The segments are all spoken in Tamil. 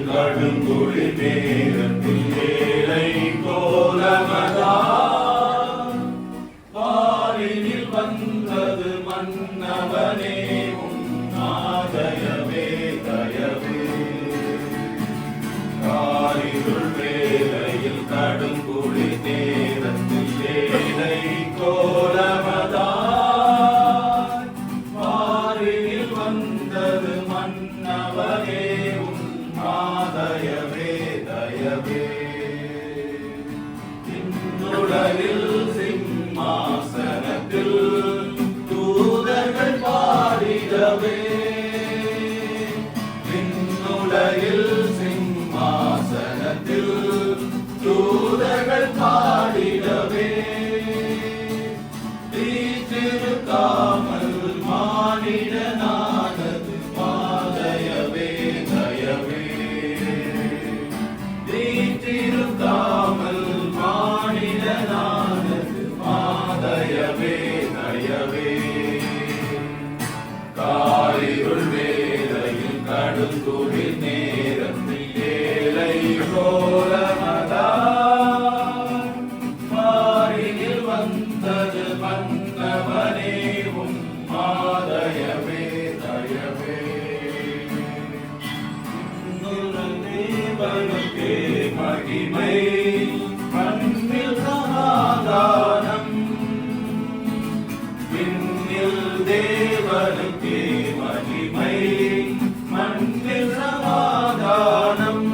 கடுங்குழி நேரத்தில் ஏழை கோலமதான் பாரினில் வந்தது மன்னவனே உன் ஆதயவே தயவே காரிருள் வேளையில் கடுங்குழி நேரத்தில் ஏழை கோலமதான் பாரினில் வந்தது மன்னவனே ஆதயவே தயவே இன்னுடலில் சிம்மாசனத்தில் தூதர்கள் பாடிடவே இன்னுலகில் சிம்மாசனத்தில் தூதர்கள் பாடிடவே தீச்சிருக்காமல் மானிடனானது மாதயவே தயவே தீச்சிருக்காமல் மானிடனானது மாதயவே தயவே காரிருள் வேளையில் கடுங்குழி நேரத்தில் ஏழை கோலமதான் பாரினில் வந்தது மன்னவனே உன் மாதயவே தயவே தேவனுக்கே மகிமை மண்ணில் சமாதானம் விண்ணில் தேவனுக்கே மகிமை மண்ணில் சமாதானம்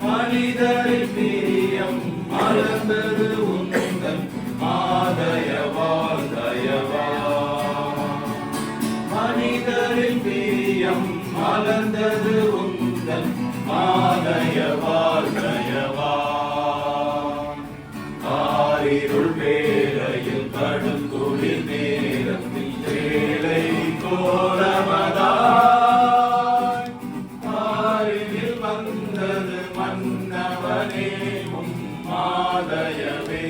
மனிதரின் பிரியம் மலர்ந்தது உந்தன் மாதயவால் தயவா மனிதரின் பிரியம் மலர்ந்தது உந்தன் மாதயவால் தயவா ஆரிருள் வேளையில் கடுங்குழி நேரத்தில் ஏழை கோலமதான் ஆரினில் வந்தது மன்னவனே உன் மாதயவே